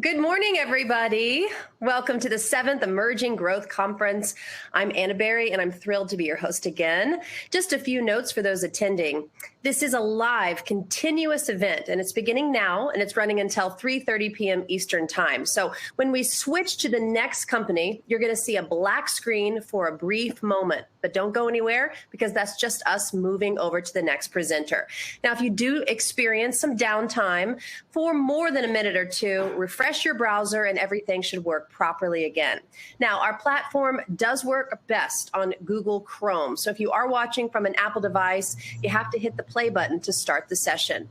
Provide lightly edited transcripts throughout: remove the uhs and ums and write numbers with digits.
Good morning, everybody. Welcome to the 7th Emerging Growth Conference. I'm Anna Berry, and I'm thrilled to be your host again. Just a few notes for those attending. This is a live, continuous event, and it's beginning now, and it's running until 3:30 p.m. Eastern Time. So when we switch to the next company, you're going to see a black screen for a brief moment. But don't go anywhere, because that's just us moving over to the next presenter. Now, if you do experience some downtime for more than a minute or two, refresh your browser and everything should work properly again. Now, our platform does work best on Google Chrome. So if you are watching from an Apple device, you have to hit the play button to start the session.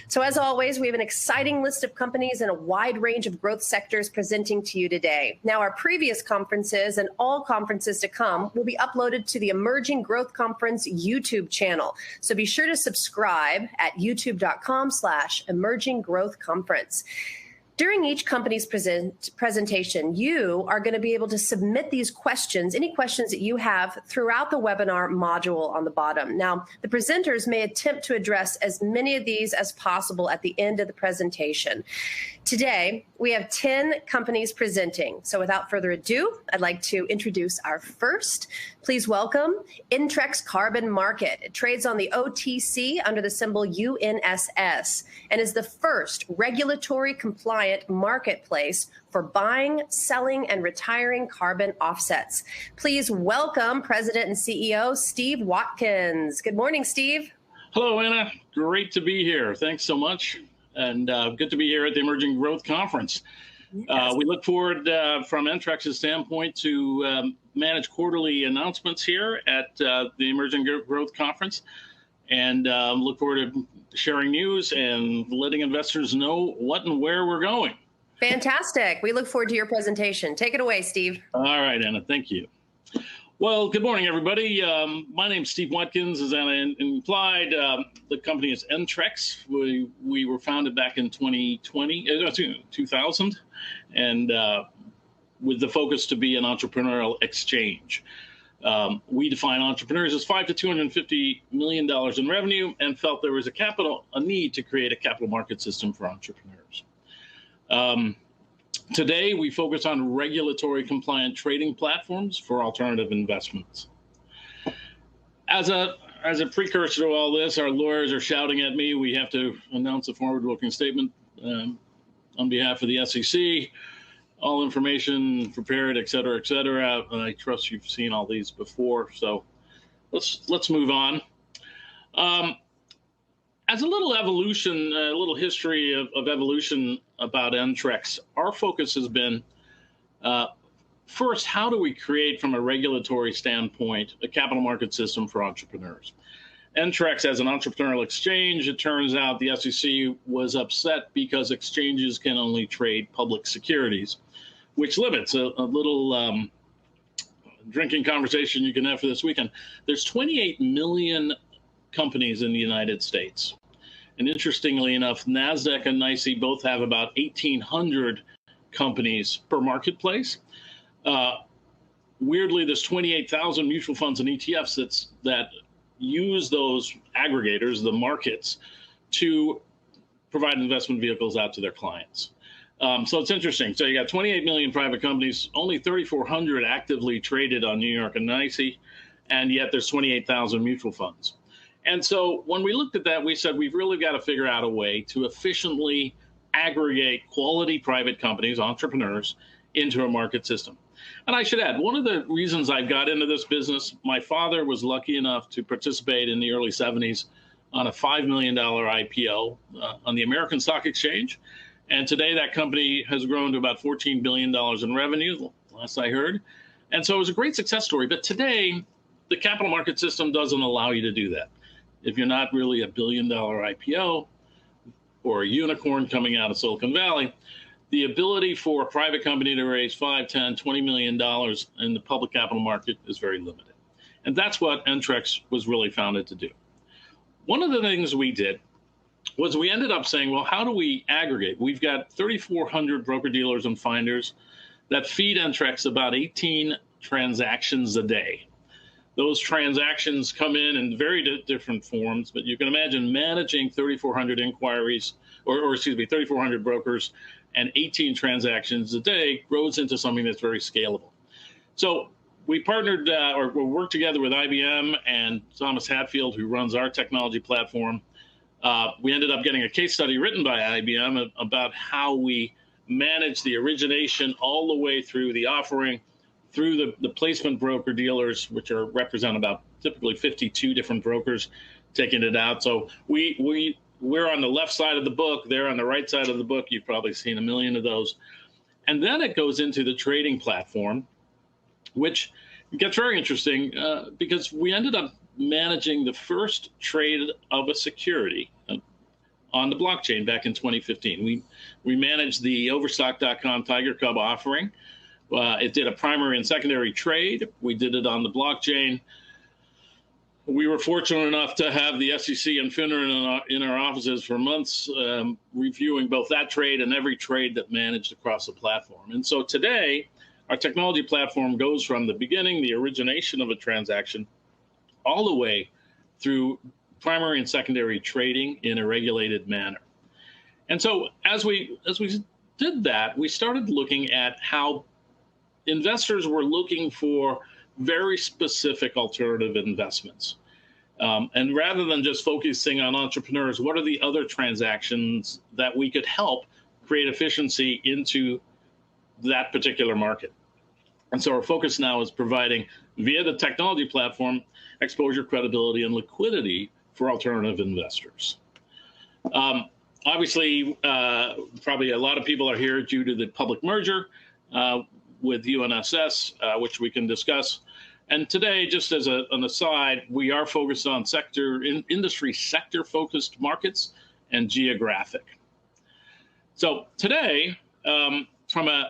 So as always, we have an exciting list of companies and a wide range of growth sectors presenting to you today. Now, our previous conferences and all conferences to come will be uploaded to the Emerging Growth Conference YouTube channel. So be sure to subscribe at youtube.com/Emerging Growth Conference. During each company's presentation, you are going to be able to submit these questions, any questions that you have, throughout the webinar module on the bottom. Now, the presenters may attempt to address as many of these as possible at the end of the presentation. Today, we have 10 companies presenting. So without further ado, I'd like to introduce our first. Please welcome Entrex Carbon Market. It trades on the OTC under the symbol UNSS and is the first regulatory compliant marketplace for buying, selling, and retiring carbon offsets. Please welcome President and CEO Steve Watkins. Good morning, Steve. Hello, Anna. Great to be here. Thanks so much. And good to be here at the Emerging Growth Conference. Yes. We look forward, from Entrex's standpoint, to manage quarterly announcements here at the Emerging Growth Conference, and look forward to sharing news and letting investors know what and where we're going. Fantastic. We look forward to your presentation. Take it away, Steve. All right, Anna. Thank you. Well, good morning, everybody. My name's Steve Watkins, as Anna implied. The company is Entrex. We were founded back in 2000, and with the focus to be an entrepreneurial exchange. We define entrepreneurs as $5 to $250 million in revenue, and felt there was a need to create a capital market system for entrepreneurs. Today, we focus on regulatory compliant trading platforms for alternative investments. As a precursor to all this, our lawyers are shouting at me. We have to announce a forward-looking statement on behalf of the SEC. All information prepared, et cetera, et cetera. I trust you've seen all these before, so let's move on. As a little evolution, a little history of evolution about Entrex, our focus has been, first, how do we create, from a regulatory standpoint, a capital market system for entrepreneurs? Entrex, as an entrepreneurial exchange, it turns out the SEC was upset because exchanges can only trade public securities, which limits a little drinking conversation you can have for this weekend. There's 28 million companies in the United States. And interestingly enough, NASDAQ and NYSE both have about 1,800 companies per marketplace. Weirdly, there's 28,000 mutual funds and ETFs that use those aggregators, the markets, to provide investment vehicles out to their clients. So it's interesting. So you got 28 million private companies, only 3,400 actively traded on New York and NYSE, and yet there's 28,000 mutual funds. And so when we looked at that, we said we've really got to figure out a way to efficiently aggregate quality private companies, entrepreneurs, into a market system. And I should add, one of the reasons I got into this business, my father was lucky enough to participate in the early 70s on a $5 million IPO on the American Stock Exchange. And today that company has grown to about $14 billion in revenue, last I heard. And so it was a great success story. But today, the capital market system doesn't allow you to do that. If you're not really a billion-dollar IPO or a unicorn coming out of Silicon Valley, the ability for a private company to raise $5, $10, $20 million in the public capital market is very limited. And that's what Entrex was really founded to do. One of the things we did was we ended up saying, well, how do we aggregate? We've got 3,400 broker-dealers and finders that feed Entrex about 18 transactions a day. Those transactions come in very different forms, but you can imagine managing 3,400 inquiries, or excuse me, 3,400 brokers and 18 transactions a day grows into something that's very scalable. So we partnered or worked together with IBM and Thomas Hatfield, who runs our technology platform. We ended up getting a case study written by IBM about how we manage the origination all the way through the offering, through the placement broker dealers, which represent about typically 52 different brokers taking it out. So we're on the left side of the book, they're on the right side of the book. You've probably seen a million of those. And then it goes into the trading platform, which gets very interesting because we ended up managing the first trade of a security on the blockchain back in 2015. We managed the Overstock.com Tiger Cub offering. It did a primary and secondary trade. We did it on the blockchain. We were fortunate enough to have the SEC and FINRA in our offices for months, reviewing both that trade and every trade that managed across the platform. And so today, our technology platform goes from the beginning, the origination of a transaction, all the way through primary and secondary trading in a regulated manner. And so as we did that, we started looking at how investors were looking for very specific alternative investments. And rather than just focusing on entrepreneurs, what are the other transactions that we could help create efficiency into that particular market? And so our focus now is providing, via the technology platform, exposure, credibility, and liquidity for alternative investors. Obviously, probably a lot of people are here due to the public merger with UNSS, which we can discuss. And today, just as an aside, we are focused on industry sector-focused markets and geographic. So today, from a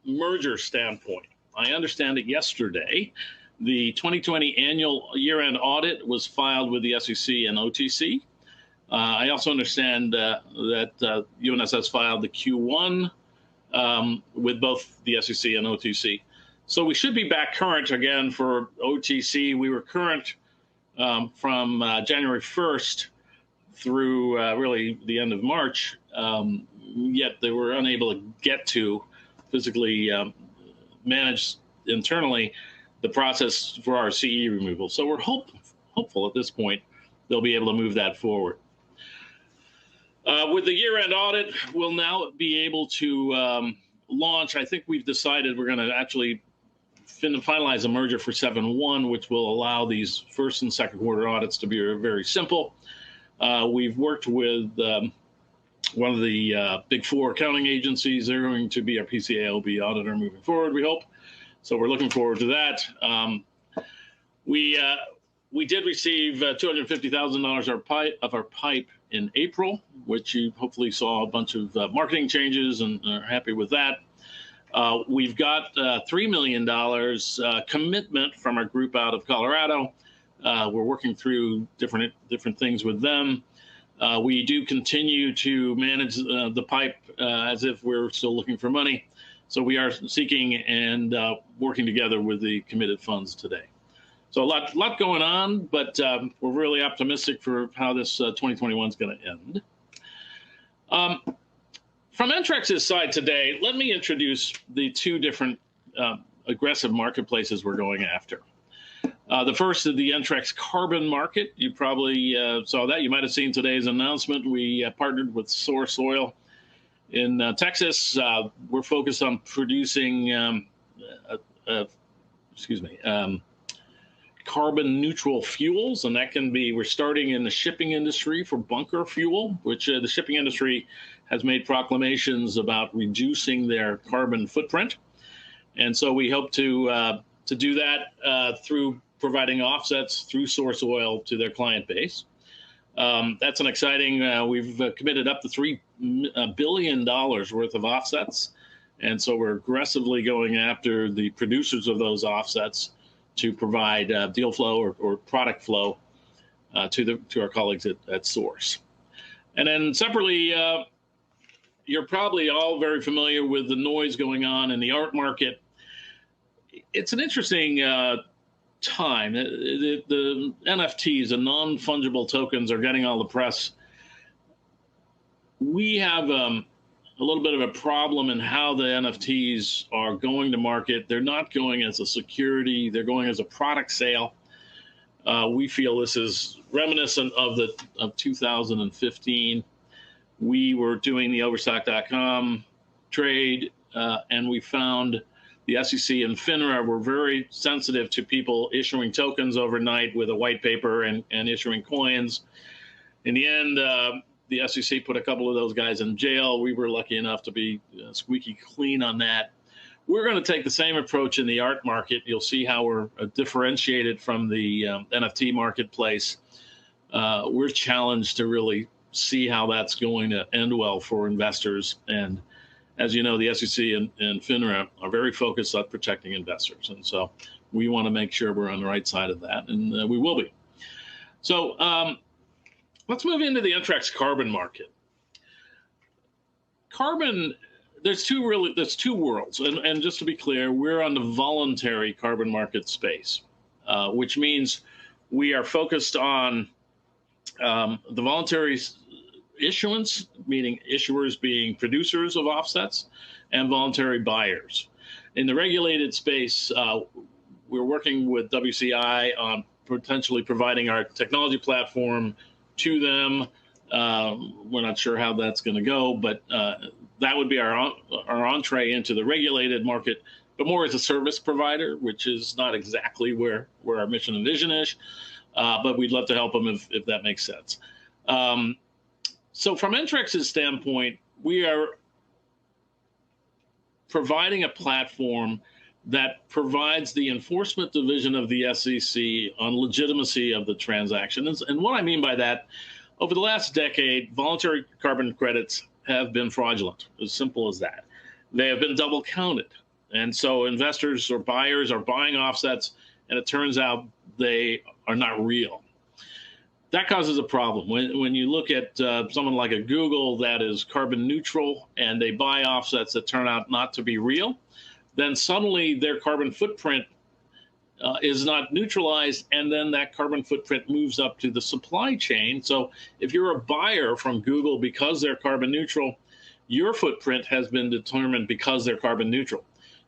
merger standpoint, I understand that yesterday, the 2020 annual year-end audit was filed with the SEC and OTC. I also understand that UNSS filed the Q1 with both the SEC and OTC. So we should be back current again for OTC. We were current from January 1st through really the end of March, yet they were unable to get to physically manage internally the process for our CE removal. So we're hopeful at this point they'll be able to move that forward. With the year-end audit, we'll now be able to launch. I think we've decided we're going to actually finalize a merger for 7/1, which will allow these first and second quarter audits to be very simple. We've worked with one of the big four accounting agencies. They're going to be our PCAOB auditor moving forward, we hope. So we're looking forward to that. We did receive $250,000 of our PIPE in April, which you hopefully saw a bunch of marketing changes and are happy with that. We've got $3 million commitment from our group out of Colorado. We're working through different things with them. We do continue to manage the PIPE as if we're still looking for money. So we are seeking and working together with the committed funds today. So a lot going on, but we're really optimistic for how this 2021 is going to end. From Entrex's side today, let me introduce the two different aggressive marketplaces we're going after. The first is the Entrex Carbon Market. You probably saw that. You might have seen today's announcement. We partnered with Source Oil in Texas. We're focused on producing, carbon neutral fuels, and that can be, we're starting in the shipping industry for bunker fuel, which the shipping industry has made proclamations about reducing their carbon footprint. And so we hope to do that through providing offsets through Source Oil to their client base. That's an exciting, we've committed up to $3 billion worth of offsets. And so we're aggressively going after the producers of those offsets to provide deal flow or product flow to our colleagues at Source. And then separately, you're probably all very familiar with the noise going on in the art market. It's an interesting time. The NFTs, the non-fungible tokens, are getting all the press. We have a little bit of a problem in how the NFTs are going to market. They're not going as a security. They're going as a product sale. We feel this is reminiscent of 2015. We were doing the Overstock.com trade, and we found the SEC and FINRA were very sensitive to people issuing tokens overnight with a white paper and issuing coins. In the end, the SEC put a couple of those guys in jail. We were lucky enough to be squeaky clean on that. We're going to take the same approach in the art market. You'll see how we're differentiated from the NFT marketplace. We're challenged to really see how that's going to end well for investors. And as you know, the SEC and FINRA are very focused on protecting investors. And so we want to make sure we're on the right side of that, and we will be. So let's move into the Entrex Carbon Market. Carbon, there's two worlds. And just to be clear, we're on the voluntary carbon market space, which means we are focused on the voluntary issuance, meaning issuers being producers of offsets, and voluntary buyers. In the regulated space, we're working with WCI on potentially providing our technology platform to them. We're not sure how that's going to go, but that would be our entree into the regulated market, but more as a service provider, which is not exactly where our mission and vision is, but we'd love to help them if that makes sense. So from Entrex's standpoint, we are providing a platform that provides the enforcement division of the SEC on legitimacy of the transaction. And what I mean by that, over the last decade, voluntary carbon credits have been fraudulent, as simple as that. They have been double counted. And so investors or buyers are buying offsets, and it turns out they are not real. That causes a problem. When you look at someone like a Google that is carbon neutral and they buy offsets that turn out not to be real, then suddenly their carbon footprint is not neutralized, and then that carbon footprint moves up to the supply chain. So if you're a buyer from Google because they're carbon neutral, your footprint has been determined because they're carbon neutral.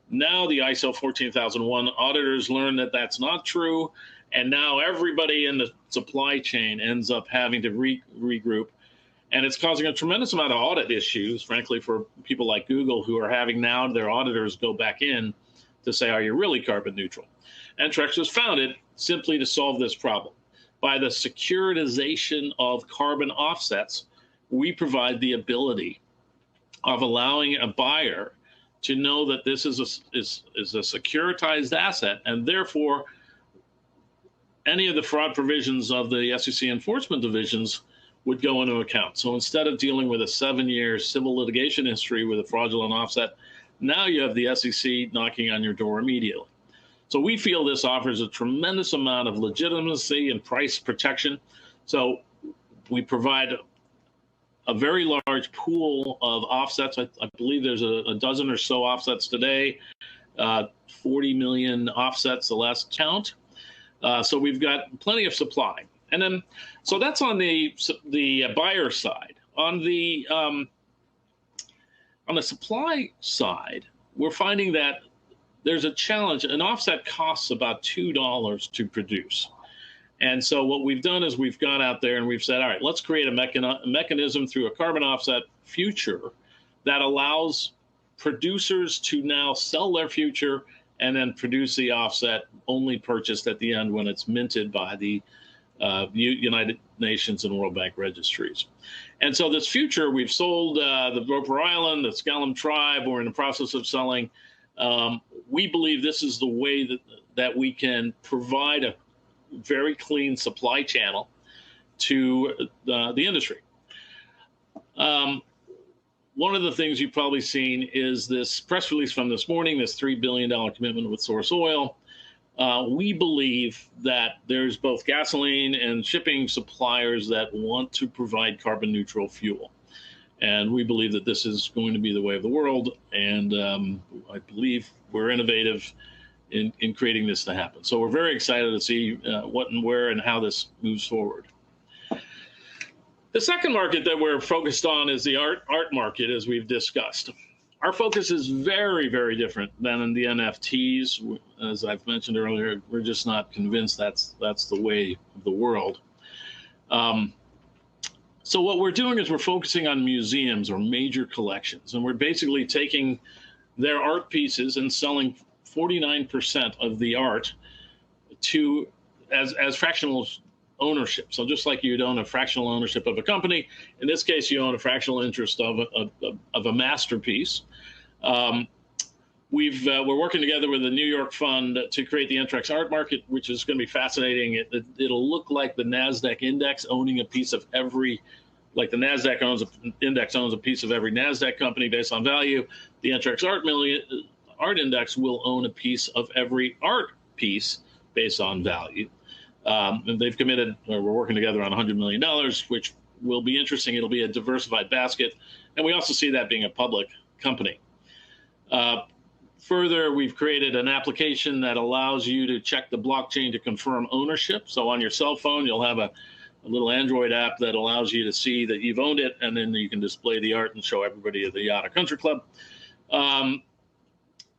Now the ISO 14001 auditors learn that that's not true, and now everybody in the supply chain ends up having to regroup. And it's causing a tremendous amount of audit issues, frankly, for people like Google, who are having now their auditors go back in to say, are you really carbon neutral? Entrex was founded simply to solve this problem. By the securitization of carbon offsets, we provide the ability of allowing a buyer to know that this is a securitized asset, and therefore any of the fraud provisions of the SEC enforcement divisions would go into account. So instead of dealing with a 7-year civil litigation history with a fraudulent offset, now you have the SEC knocking on your door immediately. So we feel this offers a tremendous amount of legitimacy and price protection. So we provide a very large pool of offsets. I believe there's a dozen or so offsets today, 40 million offsets the last count. So we've got plenty of supply. And then, so that's on the buyer side. On the supply side, we're finding that there's a challenge. An offset costs about $2 to produce. And so what we've done is we've gone out there and we've said, all right, let's create a mechanism through a carbon offset future that allows producers to now sell their future and then produce the offset only purchased at the end when it's minted by the United Nations and World Bank registries. And so this future, we've sold the Roper Island, the Skellum Tribe. We're in the process of selling. We believe this is the way that we can provide a very clean supply channel to the industry. One of the things you've probably seen is this press release from this morning, this $3 billion commitment with Source Oil. We believe that there's both gasoline and shipping suppliers that want to provide carbon neutral fuel. And we believe that this is going to be the way of the world. And I believe we're innovative in creating this to happen. So we're very excited to see what and where and how this moves forward. The second market that we're focused on is the art market, as we've discussed. Our focus is very, very different than in the NFTs. As I've mentioned earlier, we're just not convinced that's the way of the world. So what we're doing is we're focusing on museums or major collections, and we're basically taking their art pieces and selling 49% of the art to as fractional ownership. So just like you'd own a fractional ownership of a company, in this case, you own a fractional interest of a masterpiece. We're working together with the New York fund to create the Entrex Art Market, which is going to be fascinating. It'll look like the NASDAQ index, owning a piece of every, like the NASDAQ index owns a piece of every NASDAQ company based on value. The Entrex Art Index will own a piece of every art piece based on value. And they've committed, or we're working together on $100 million, which will be interesting. It'll be a diversified basket. And we also see that being a public company. Further, we've created an application that allows you to check the blockchain to confirm ownership. So on your cell phone, you'll have a little Android app that allows you to see that you've owned it, and then you can display the art and show everybody at the Yacht or Country Club. And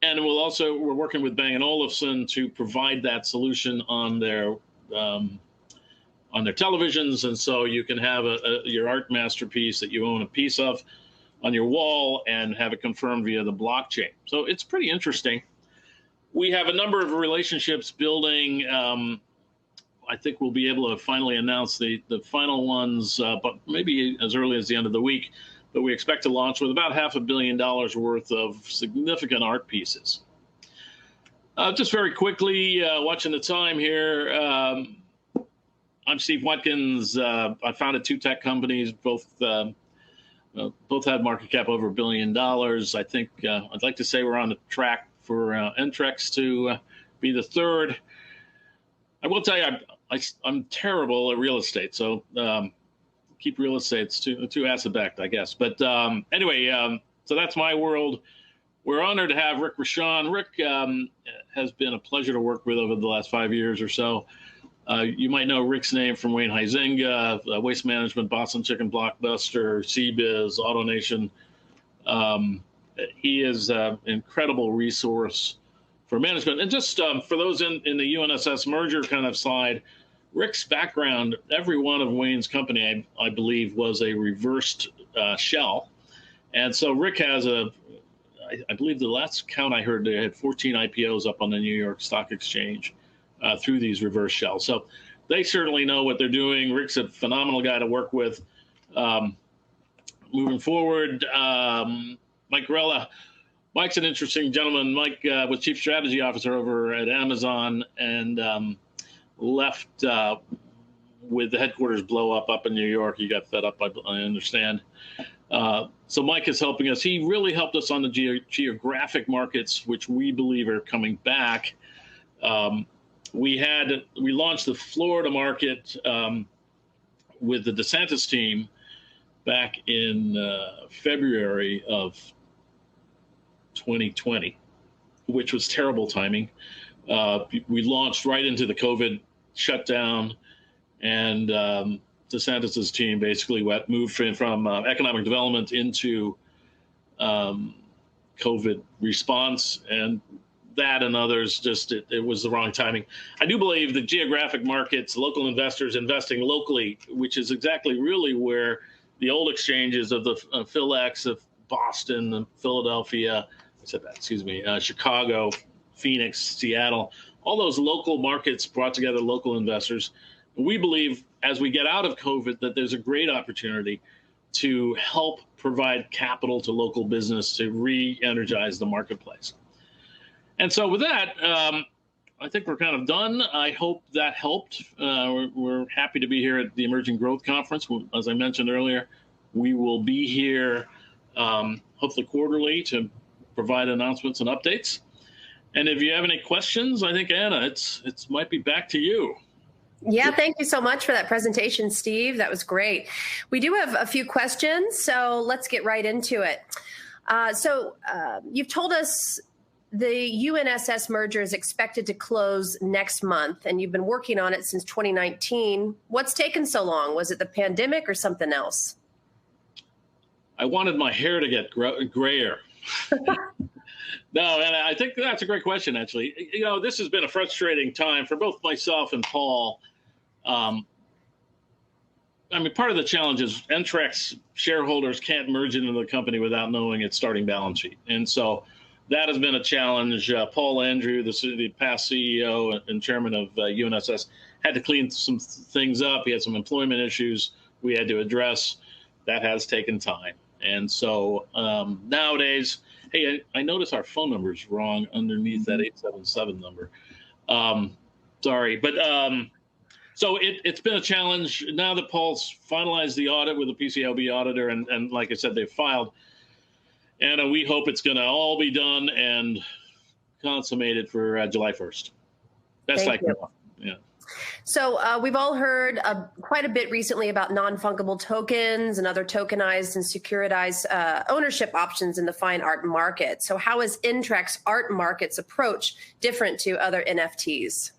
we're working with Bang & Olufsen to provide that solution on their televisions, and so you can have your art masterpiece that you own a piece of on your wall and have it confirmed via the blockchain. So it's pretty interesting. We have a number of relationships building. I think we'll be able to finally announce the final ones, but maybe as early as the end of the week. But we expect to launch with about $500 million worth of significant art pieces. Just very quickly, watching the time here. I'm Steve Watkins. I founded two tech companies, both had market cap over $1 billion. I think I'd like to say we're on the track for Entrex to be the third. I will tell you, I'm terrible at real estate, so keep real estate. It's too asset-backed, I guess. But anyway, so that's my world. We're honored to have Rick Rashan. Rick has been a pleasure to work with over the last 5 years or so. You might know Rick's name from Wayne Huizenga, Waste Management, Boston Chicken, Blockbuster, CBiz, AutoNation. He is an incredible resource for management. And just for those in the UNSS merger kind of side, Rick's background, every one of Wayne's company, I believe, was a reversed shell. And so Rick has I believe the last count I heard, they had 14 IPOs up on the New York Stock Exchange through these reverse shells. So they certainly know what they're doing. Rick's a phenomenal guy to work with. Moving forward, Mike Grella. Mike's an interesting gentleman. Mike was Chief Strategy Officer over at Amazon and left with the headquarters blow up in New York. He got fed up, I understand. So Mike is helping us. He really helped us on the geographic markets, which we believe are coming back. We launched the Florida market with the DeSantis team back in February of 2020, which was terrible timing. We launched right into the COVID shutdown, and DeSantis's team basically moved from economic development into COVID response, and that and others, just it was the wrong timing. I do believe the geographic markets, local investors investing locally, which is exactly really where the old exchanges of the PhilX of Boston and Philadelphia, Chicago, Phoenix, Seattle, all those local markets brought together local investors. We believe as we get out of COVID that there's a great opportunity to help provide capital to local business to re-energize the marketplace. And so with that, I think we're kind of done. I hope that helped. We're happy to be here at the Emerging Growth Conference. As I mentioned earlier, we will be here hopefully quarterly to provide announcements and updates. And if you have any questions, I think, Anna, it might be back to you. Yeah, thank you so much for that presentation, Steve. That was great. We do have a few questions, so let's get right into it. So you've told us The UNSS merger is expected to close next month, and you've been working on it since 2019. What's taken so long? Was it the pandemic or something else? I wanted my hair to get grayer. No, and I think that's a great question, actually. This has been a frustrating time for both myself and Paul. Part of the challenge is Entrex shareholders can't merge into the company without knowing its starting balance sheet. And so that has been a challenge. Paul Andrew, the past CEO and chairman of UNSS, had to clean some things up. He had some employment issues we had to address. That has taken time. And so nowadays, hey, I notice our phone number is wrong underneath that 877 number. Sorry, but so it's been a challenge. Now that Paul's finalized the audit with the PCAOB auditor, and like I said, they've filed, and we hope it's going to all be done and consummated for July 1st. Best I can. Yeah. So we've all heard quite a bit recently about non-fungible tokens and other tokenized and securitized ownership options in the fine art market. So how is Entrex Art Market's approach different to other NFTs?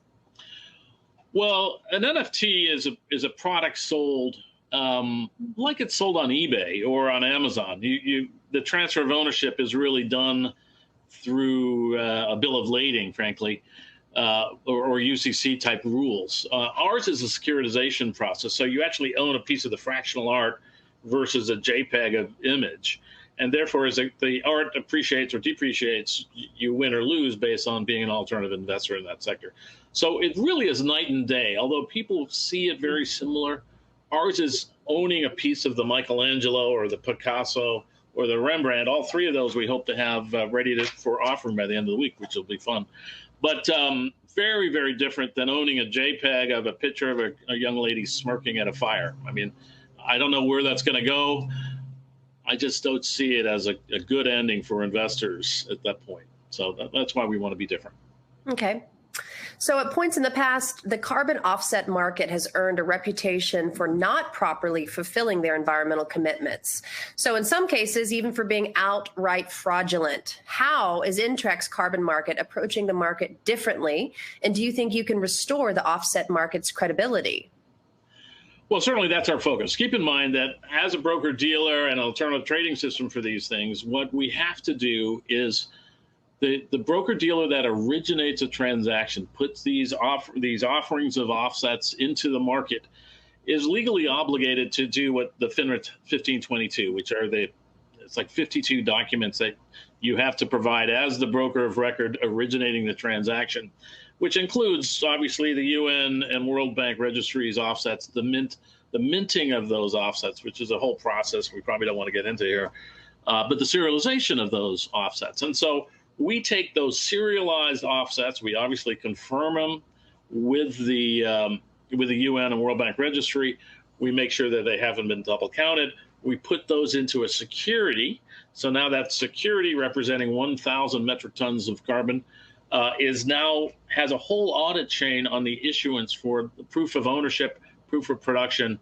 Well, an NFT is a product sold like it's sold on eBay or on Amazon. The transfer of ownership is really done through a bill of lading, frankly, or UCC type rules. Ours is a securitization process, so you actually own a piece of the fractional art versus a JPEG of image. And therefore, as the art appreciates or depreciates, you win or lose based on being an alternative investor in that sector. So it really is night and day. Although people see it very similar, ours is owning a piece of the Michelangelo or the Picasso or the Rembrandt. All three of those we hope to have ready for offering by the end of the week, which will be fun. But very, very different than owning a JPEG of a picture of a young lady smirking at a fire. I don't know where that's going to go. I just don't see it as a good ending for investors at that point. So that's why we want to be different. Okay. So at points in the past, the carbon offset market has earned a reputation for not properly fulfilling their environmental commitments. So in some cases, even for being outright fraudulent. How is Entrex Carbon Market approaching the market differently? And do you think you can restore the offset market's credibility? Well, certainly that's our focus. Keep in mind that as a broker-dealer and alternative trading system for these things, what we have to do is the broker-dealer that originates a transaction, puts these offerings of offsets into the market, is legally obligated to do what the FINRA 1522, which are it's like 52 documents that you have to provide as the broker of record originating the transaction, which includes, obviously, the UN and World Bank registries offsets, the minting of those offsets, which is a whole process we probably don't want to get into here, but the serialization of those offsets. And so we take those serialized offsets, we obviously confirm them with the UN and World Bank registry. We make sure that they haven't been double counted. We put those into a security. So now that security representing 1,000 metric tons of carbon has a whole audit chain on the issuance for the proof of ownership, proof of production,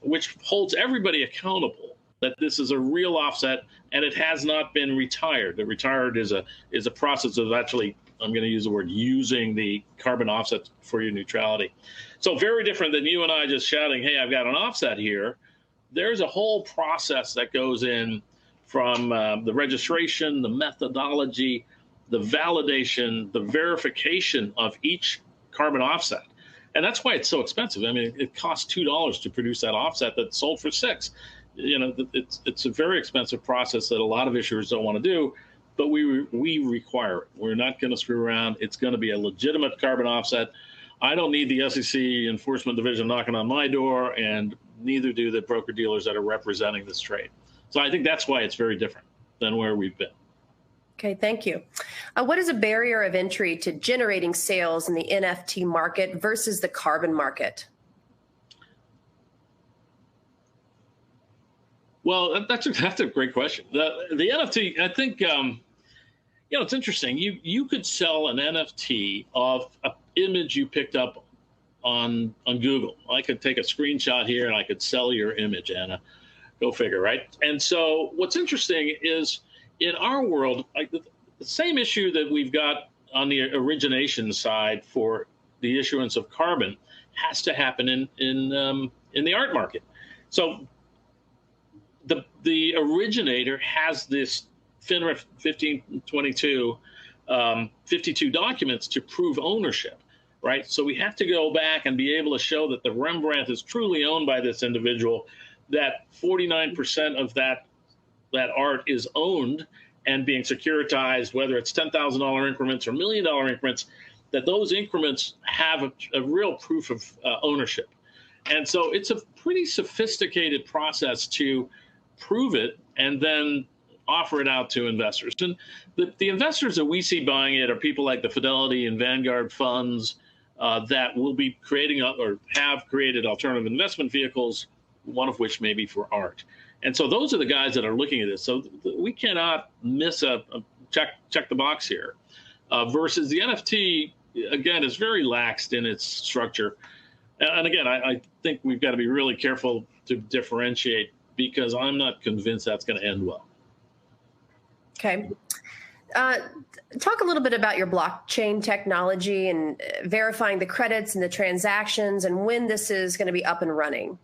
which holds everybody accountable that this is a real offset and it has not been retired. The retired is a process of actually, I'm going to use the word, using the carbon offset for your neutrality. So very different than you and I just shouting, hey, I've got an offset here. There's a whole process that goes in from the registration, the methodology, the validation, the verification of each carbon offset. And that's why it's so expensive. It costs $2 to produce that offset that's sold for $6. It's a very expensive process that a lot of issuers don't want to do, but we require it. We're not going to screw around. It's going to be a legitimate carbon offset. I don't need the SEC Enforcement Division knocking on my door, and neither do the broker-dealers that are representing this trade. So I think that's why it's very different than where we've been. Okay, thank you. What is a barrier of entry to generating sales in the NFT market versus the carbon market? Well, that's a great question. The NFT, I think, it's interesting. You could sell an NFT of an image you picked up on Google. I could take a screenshot here and I could sell your image, Anna. Go figure, right? And so what's interesting is in our world, the the same issue that we've got on the origination side for the issuance of carbon has to happen in the art market. So the originator has this FINRA 1522 52 documents to prove ownership, right? So we have to go back and be able to show that the Rembrandt is truly owned by this individual, that 49% of that art is owned and being securitized, whether it's $10,000 increments or $1 million increments, that those increments have a real proof of ownership. And so it's a pretty sophisticated process to prove it and then offer it out to investors. And the investors that we see buying it are people like the Fidelity and Vanguard funds that will be creating or have created alternative investment vehicles, one of which may be for art. And so those are the guys that are looking at this. So we cannot miss a check the box here. Versus the NFT, again, is very laxed in its structure. And again, I think we've got to be really careful to differentiate, because I'm not convinced that's going to end well. Okay. Talk a little bit about your blockchain technology and verifying the credits and the transactions and when this is going to be up and running.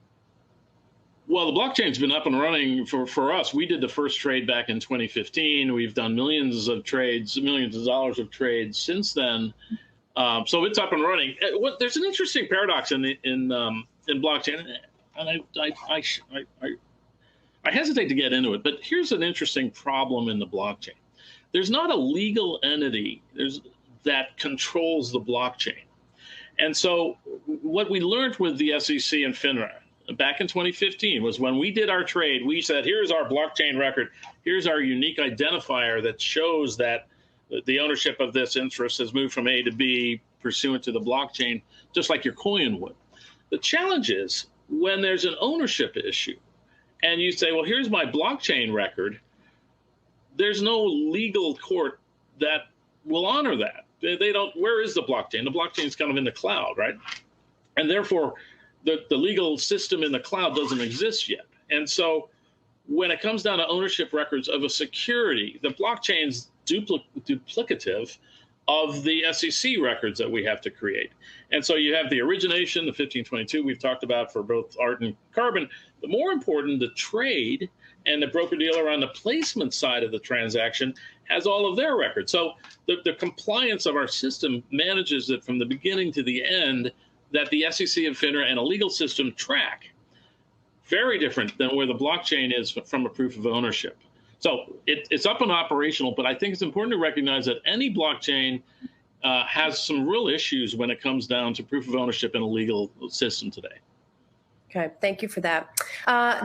Well, the blockchain's been up and running for us. We did the first trade back in 2015. We've done millions of dollars of trades since then. So it's up and running. There's an interesting paradox in blockchain, and I hesitate to get into it, but here's an interesting problem in the blockchain. There's not a legal entity that controls the blockchain. And so what we learned with the SEC and FINRA back in 2015 was when we did our trade, we said, here's our blockchain record. Here's our unique identifier that shows that the ownership of this interest has moved from A to B pursuant to the blockchain, just like your coin would. The challenge is when there's an ownership issue and you say, well, here's my blockchain record, there's no legal court that will honor that. They don't, where is the blockchain? The blockchain is kind of in the cloud, right? And therefore, the legal system in the cloud doesn't exist yet. And so when it comes down to ownership records of a security, the blockchain's duplicative of the SEC records that we have to create. And so you have the origination, the 1522 we've talked about for both art and carbon, but more important, the trade and the broker-dealer on the placement side of the transaction has all of their records. So the compliance of our system manages it from the beginning to the end, that the SEC and FINRA and a legal system track. Very different than where the blockchain is from a proof of ownership. So it's up and operational, but I think it's important to recognize that any blockchain has some real issues when it comes down to proof of ownership in a legal system today. Okay, thank you for that.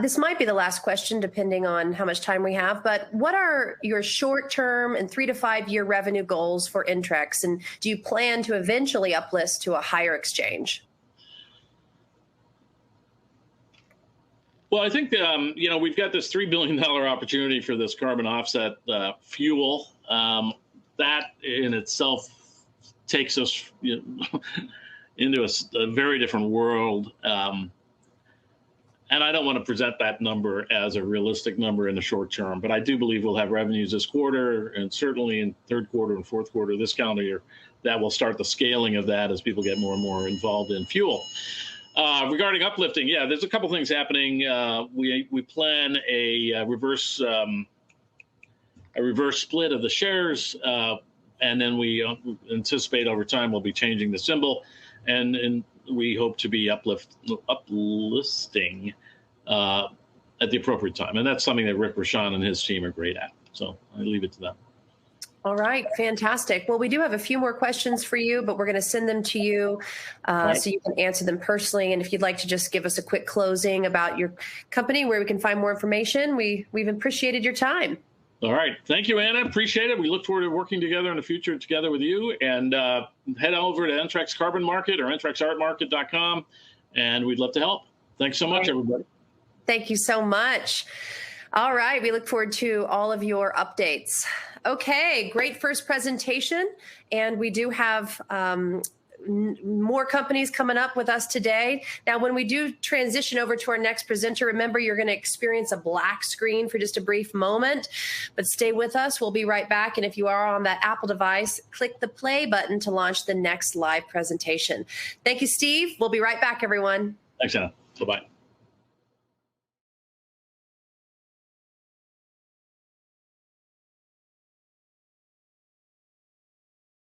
This might be the last question, depending on how much time we have, but what are your short-term and 3 to 5 year revenue goals for Entrex, and do you plan to eventually uplist to a higher exchange? Well, I think, we've got this $3 billion opportunity for this carbon offset fuel. That in itself takes us into a very different world. And I don't want to present that number as a realistic number in the short term, but I do believe we'll have revenues this quarter and certainly in third quarter and fourth quarter this calendar year that will start the scaling of that as people get more and more involved in fuel. Regarding uplifting, yeah, there's a couple things happening. We plan a reverse split of the shares, and then we anticipate over time we'll be changing the symbol, and we hope to be uplisting at the appropriate time. And that's something that Rick Rashan and his team are great at. So I leave it to them. All right, fantastic. Well, we do have a few more questions for you, but we're going to send them to you so you can answer them personally. And if you'd like to just give us a quick closing about your company, where we can find more information, we've appreciated your time. All right. Thank you, Anna. Appreciate it. We look forward to working together in the future together with you. And head over to Entrex Carbon Market or entrexartmarket.com, and we'd love to help. Thanks so much, everybody. Thank you so much. All right. We look forward to all of your updates. Okay. Great first presentation. And we do have more companies coming up with us today. Now, when we do transition over to our next presenter, remember you're going to experience a black screen for just a brief moment, but stay with us. We'll be right back. And if you are on that Apple device, click the play button to launch the next live presentation. Thank you, Steve. We'll be right back, everyone. Thanks, Anna. Bye-bye.